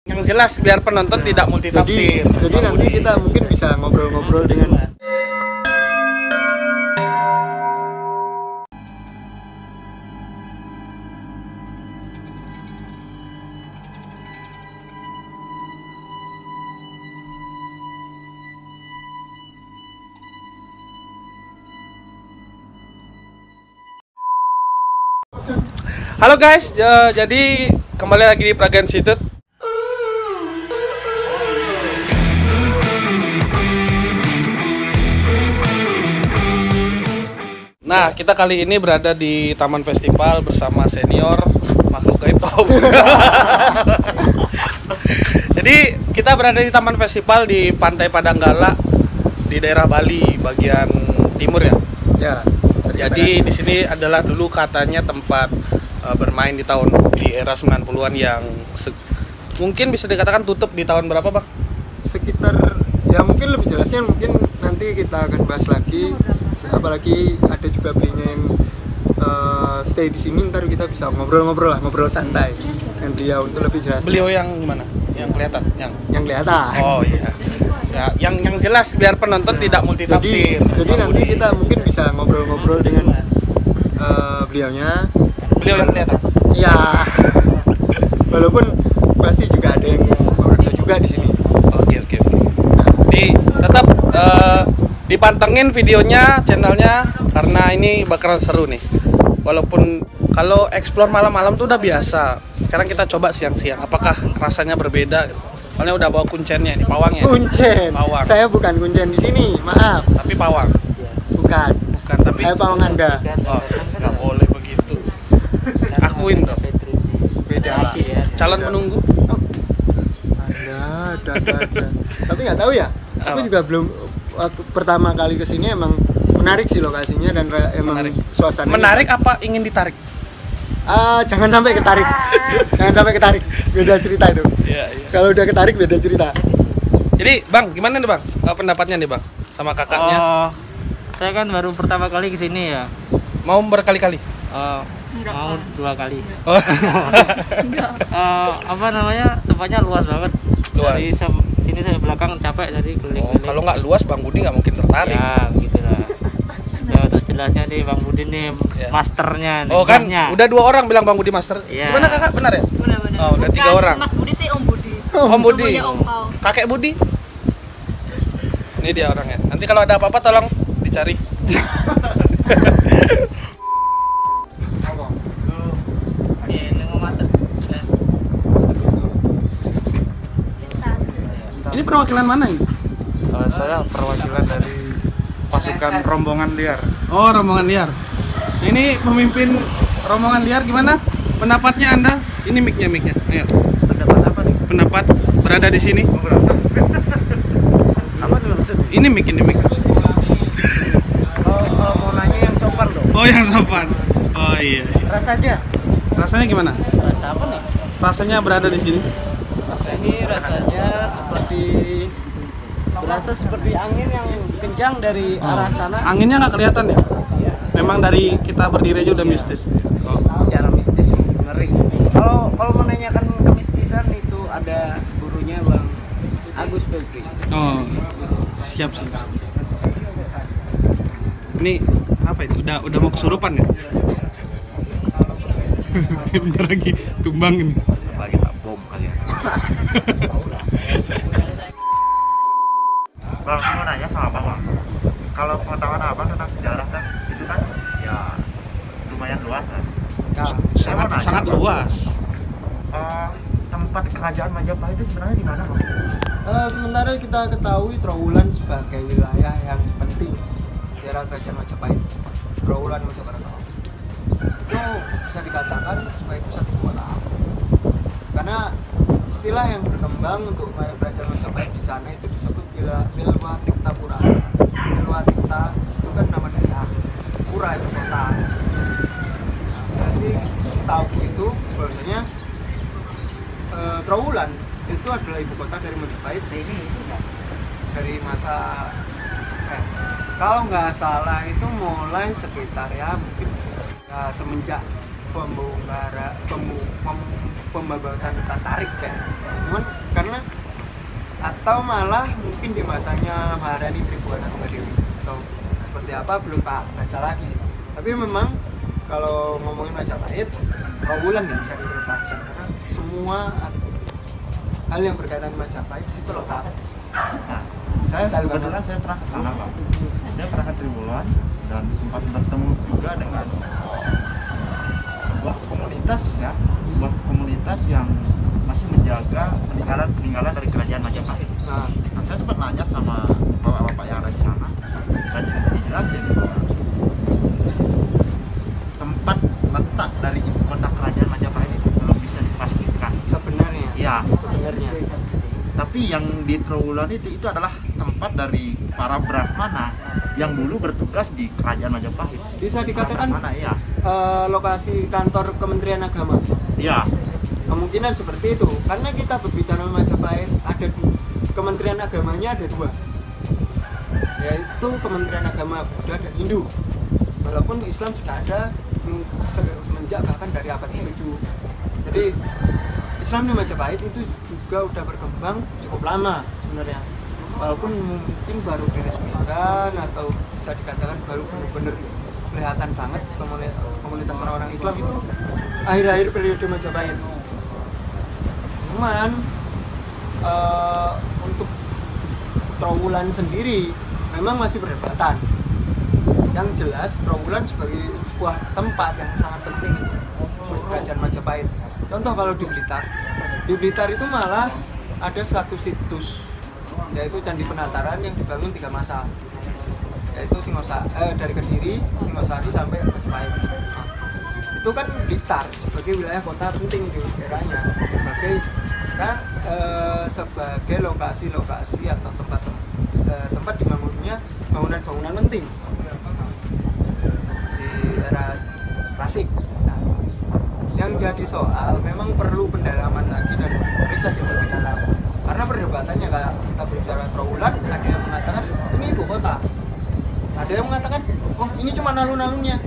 Yang jelas biar penonton tidak multitafsir. Jadi nanti kita mungkin bisa ngobrol-ngobrol dengan Halo guys, jadi kembali lagi di Praga Institute. Nah, kita kali ini berada di Taman Festival bersama senior makhluk gaib tahu. Jadi kita berada di Taman Festival di Pantai Padanggala di daerah Bali bagian timur ya. ya. Jadi di sini adalah dulu katanya tempat bermain di era 90-an yang mungkin bisa dikatakan tutup di tahun berapa, Bang? Sekitar ya mungkin lebih jelasnya mungkin nanti kita akan bahas lagi. Apalagi ada juga belinya yang stay di sini, ntar kita bisa ngobrol santai dengan beliau untuk lebih jelas. Beliau yang gimana? Yang kelihatan? Yang kelihatan. Oh iya. Ya, yang jelas biar penonton tidak multitafsir. Jadi nanti kita mungkin bisa ngobrol-ngobrol dengan beliaunya. Beliau yang kelihatan. Iya. Walaupun pasti juga ada yang memeriksa juga di sini. Oke. Jadi tetap dipantengin videonya, channelnya, karena ini bakalan seru nih. Walaupun kalau explore malam-malam tuh udah biasa. Sekarang kita coba siang-siang. Apakah rasanya berbeda? Soalnya udah bawa kuncennya ini, pawangnya. Kuncen. Pawang. Saya bukan kuncen di sini, maaf. Tapi pawang. Bukan, Tapi saya pawang Anda. oh, nggak boleh begitu. Akuin dong. Beda lah. Calon penunggu. Ada aja. Tapi nggak tahu ya. Aku Apa? juga belum. Waktu pertama kali kesini emang menarik sih lokasinya dan emang Menarik. suasananya. Menarik apa ingin ditarik? Jangan sampai ketarik. Jangan sampai ketarik. Beda cerita itu. Iya. Kalau udah ketarik beda cerita. Jadi, Bang, gimana nih, Bang? Pendapatnya nih, Bang, sama kakaknya? Oh, saya kan baru pertama kali kesini ya. Mau berkali-kali? Mau 2 kali. Oh. Apa namanya? Tempatnya luas banget. Luas. Dari sini sampai belakang capek dari Oh, keliling-keliling. kalau nggak luas, Bang Budi nggak mungkin tertarik. Ya, gitu lah. Ya, untuk jelasnya nih Bang Budi nih Ya. masternya nih. Oh kan, mbahnya. udah 2 orang bilang Bang Budi master. Iya. Gimana kakak, benar ya? Benar-benar. Oh, udah 3 orang. Mas Budi sih Om Budi. Om Budi. Namanya Om Pau. Kakek Budi. Ini dia orangnya. Nanti kalau ada apa-apa tolong dicari. Iya, ini mau mater. Ini perwakilan mana ini? Saya perwakilan dari pasukan rombongan liar. Oh, rombongan liar. Ini pemimpin rombongan liar, gimana pendapatnya Anda? Ini mic-nya. Ayo. Pendapat apa nih? Pendapat berada di sini. Apa nih maksudnya? Ini mic. Mau nanya yang sopan dong. Oh, yang sopan. Oh iya. Rasanya? Rasanya gimana? Rasa apa nih? Rasanya berada di sini. Ini rasanya berasa seperti angin yang kencang dari arah sana. Anginnya nggak kelihatan ya? Memang dari kita berdiri aja udah mistis. Secara mistis ngeri. Kalau menanyakan kemistisan itu ada gurunya Bang Agus Febri. Oh, siap. Ini apa itu? Udah mau kesurupan ya? Bentar lagi tumbang ini. Lagi tak bom kali ya. Bang, aku mau nanya sama Abang, Bang. Kalau pengetahuan Abang tentang sejarah kan, itu kan ya lumayan luas kan. Saya mau nanya, Sangat Bang, luas. tempat kerajaan Majapahit itu sebenarnya di mana, Bang? Sementara kita ketahui Trowulan sebagai wilayah yang penting di era kerajaan Majapahit. Trowulan Mojokerto itu bisa dikatakan sebagai pusat ibu kota. Karena istilah yang berkembang untuk kerajaan Majapahit di sana itu disebut Bilwatikta-pura. Bilwatikta itu kan nama daerah, pura itu kota. Jadi setahu itu bahwasanya Trowulan itu adalah ibu kota dari Majapahit dari masa kalau nggak salah itu mulai sekitar ya mungkin semenjak pembabakan Tatarik ya itu pertemuan karena atau malah mungkin di masanya Maharani Tribuana Tunggadewi atau seperti apa belum tak baca lagi sih. Tapi memang kalau ngomongin Majapahit, Trawulan nggak bisa dilepaskan karena semua hal yang berkaitan Majapahit di situ lengkap. Nah, saya kebetulan saya pernah ke sana, Bang. Saya pernah ke Triwulan dan sempat bertemu juga dengan sebuah komunitas yang masih menjaga peninggalan dari kerajaan Majapahit. Nah, Dan saya sempat nanya sama bapak-bapak yang ada di sana dan dijelasin bahwa tempat letak dari ibu kota kerajaan Majapahit itu belum bisa dipastikan. sebenarnya. Iya. Sebenarnya. Tapi yang di Trawulan itu adalah tempat dari para Brahmana yang dulu bertugas di kerajaan Majapahit. Bisa dikatakan Brahmana, iya. lokasi kantor Kementerian Agama. Iya. Kemungkinan seperti itu karena kita berbicara Majapahit ada Kementerian Agamanya ada dua, yaitu Kementerian Agama Buddha dan Hindu. Walaupun Islam sudah ada semenjak bahkan dari abad ke-7. Jadi Islam di Majapahit itu juga udah berkembang cukup lama sebenarnya. Walaupun mungkin baru diresmikan atau bisa dikatakan baru benar-benar kelihatan banget komunitas orang-orang Islam itu akhir-akhir periode Majapahit. Cuman untuk Trawulan sendiri memang masih perdebatan. Yang jelas Trawulan sebagai sebuah tempat yang sangat penting untuk kerajaan Majapahit. Contoh kalau di Blitar itu malah ada satu situs yaitu Candi Penataran yang dibangun 3 masa, yaitu dari Kediri, Singosari sampai Majapahit. Nah, itu kan Blitar sebagai wilayah kota penting di daerahnya, sebagai lokasi-lokasi atau tempat dibangunnya bangunan-bangunan penting di era klasik. Nah, yang jadi soal memang perlu pendalaman lagi dan riset yang lebih dalam. Karena perdebatannya kalau kita berbicara Trawulan, ada yang mengatakan ini ibu kota, ada yang mengatakan oh ini cuma alun-alunnya,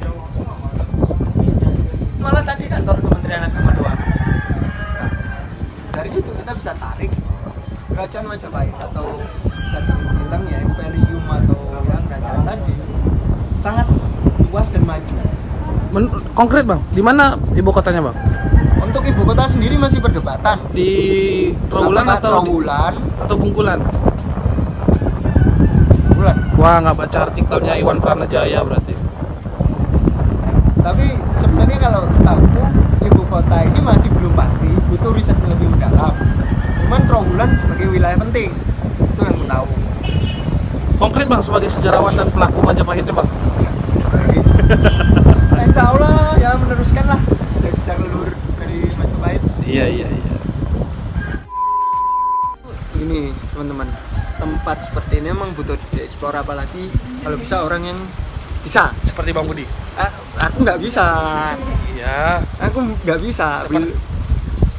malah tadi kantor Kementerian Agama doang. Nah, dari situ kita bisa tarik kerajaan Majapahit atau bisa dibilang ya imperium atau yang kerajaan tadi sangat luas dan maju. Konkret bang, di mana ibu kotanya bang? Untuk ibu kota sendiri masih perdebatan. Di Trawulan atau Trawulan atau Bungkulan? Bulan. Wah, nggak baca artikelnya Iwan Pranajaya berarti. Tapi sebenarnya kalau setahuku ibu kota ini masih belum pasti, butuh riset lebih mendalam. Cuman Trawulan sebagai wilayah penting itu yang aku tahu. Konkret bang, sebagai sejarawan dan pelaku Majapahitnya bang. Insya Allah ya meneruskan lah jejak leluhur dari Majapahit. Iya. Ini teman-teman, tempat seperti ini emang butuh dieksplor, apalagi kalau bisa orang yang bisa. Seperti Bang Budi. Aku nggak bisa. Iya. Aku nggak bisa.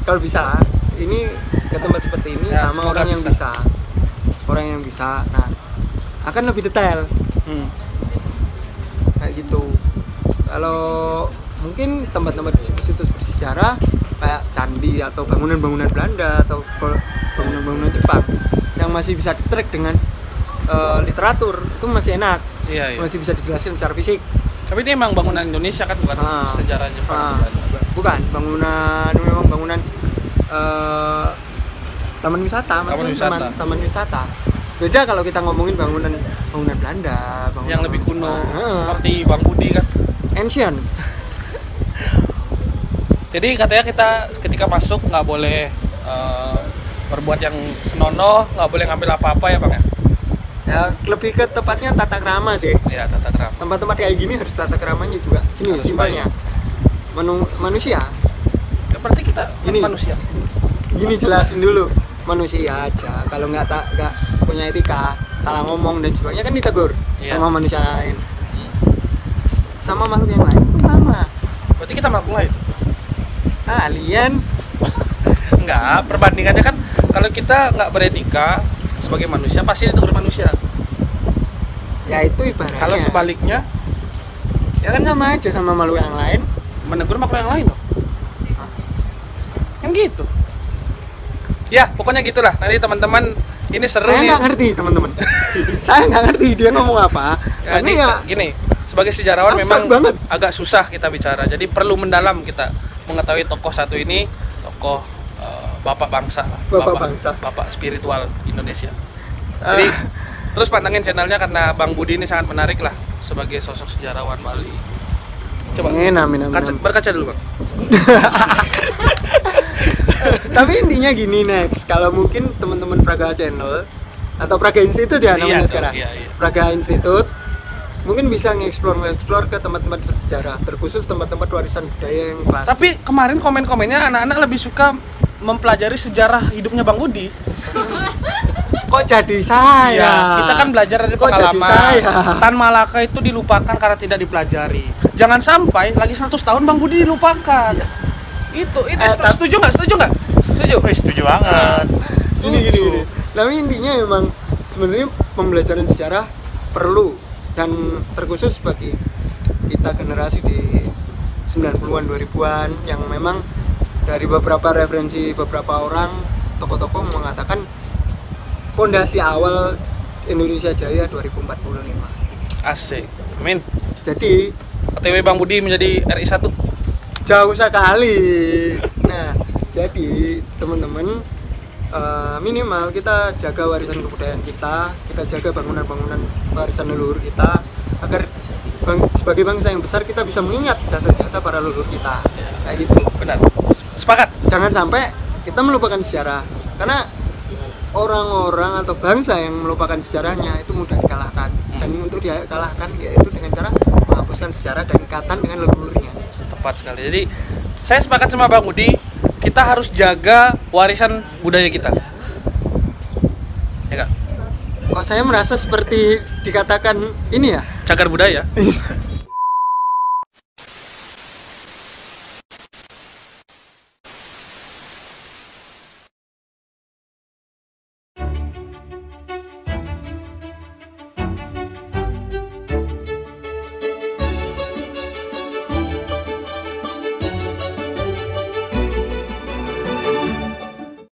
Kalau bisa, ini ke tempat seperti ini Ya, sama semoga orang yang bisa. Orang yang bisa. Nah, akan lebih detail. Kayak gitu. Kalau mungkin tempat-tempat situs-situs bersejarah kayak candi atau bangunan-bangunan Belanda atau bangunan-bangunan Jepang yang masih bisa di-track dengan literatur, itu masih enak. Iya. Masih bisa dijelaskan secara fisik. Tapi ini emang bangunan Indonesia kan, bukan sejarah Jepang. Bukan memang bangunan taman wisata, taman wisata. Beda kalau kita ngomongin bangunan Belanda, yang lebih kuno, seperti Bang Budi kan. Ancient. Jadi katanya kita ketika masuk nggak boleh berbuat yang senonoh, nggak boleh ngambil apa-apa ya bang ya? Ya lebih ke tepatnya tata krama sih. Iya, tata krama. Tempat-tempat kayak gini harus tata kramanya juga. Gini Harus simpelnya. Manusia. Ya, berarti kita Gini. manusia. Gini jelasin dulu. Manusia aja. Kalau nggak punya etika, salah ngomong dan sebagainya kan ditegur sama manusia lain. Sama makhluk yang lain pun sama. Berarti kita makhluk lain? Alien. Enggak, perbandingannya kan kalau kita nggak beretika sebagai manusia pasti ditegur manusia. Ya itu ibaratnya. Kalau sebaliknya, ya kan sama aja sama makhluk yang lain. menegur makhluk yang lain loh. Kan gitu. Ya, pokoknya gitulah. Nanti teman-teman ini seru Saya nih. nggak ngerti teman-teman. Saya nggak ngerti dia ngomong apa. Ya, Karena ini ya gini, sebagai sejarawan abstrak memang banget. agak susah kita bicara. Jadi perlu mendalam kita mengetahui tokoh satu ini, tokoh bapak bangsa, lah. Bapak bangsa. bapak spiritual Indonesia. Jadi terus pantengin channelnya karena Bang Budi ini sangat menarik lah sebagai sosok sejarawan Bali. Coba amin. berkaca dulu, Bang. Tapi intinya gini next, kalau mungkin teman-teman Praga Channel atau Praga Institute ya namanya Iya, sekarang. iya. Praga Institute mungkin bisa nge-explore ke tempat-tempat bersejarah, terkhusus tempat-tempat warisan budaya yang klasik. Tapi kemarin komen-komennya anak-anak lebih suka mempelajari sejarah hidupnya Bang Budi. kok jadi saya? Iya, kita kan belajar dari Kok jadi pengalaman. saya? Tan Malaka itu dilupakan karena tidak dipelajari. Jangan sampai lagi 100 tahun Bang Budi dilupakan. Itu setuju nggak? Setuju. Setuju banget. Gini. Tapi intinya memang sebenarnya pembelajaran sejarah perlu, dan terkhusus bagi kita generasi di 90-an 2000-an yang memang dari beberapa referensi beberapa orang, tokoh-tokoh mengatakan pondasi awal Indonesia Jaya 2045. Asik. Amin. Jadi OTW Bang Budi menjadi RI 1. jauh sekali. Nah, jadi teman-teman, minimal kita jaga warisan kebudayaan kita jaga bangunan-bangunan warisan leluhur kita, agar sebagai bangsa yang besar kita bisa mengingat jasa-jasa para leluhur kita. Kayak gitu. Benar. Sepakat. Jangan sampai kita melupakan sejarah, karena orang-orang atau bangsa yang melupakan sejarahnya itu mudah dikalahkan. Dan untuk dikalahkan yaitu dengan cara menghapuskan sejarah dan ikatan dengan leluhurnya. Tepat sekali. Jadi saya sepakat sama Bang Budi, kita harus jaga warisan budaya kita. Ya Kak? Kok saya merasa seperti dikatakan ini ya? Cagar budaya.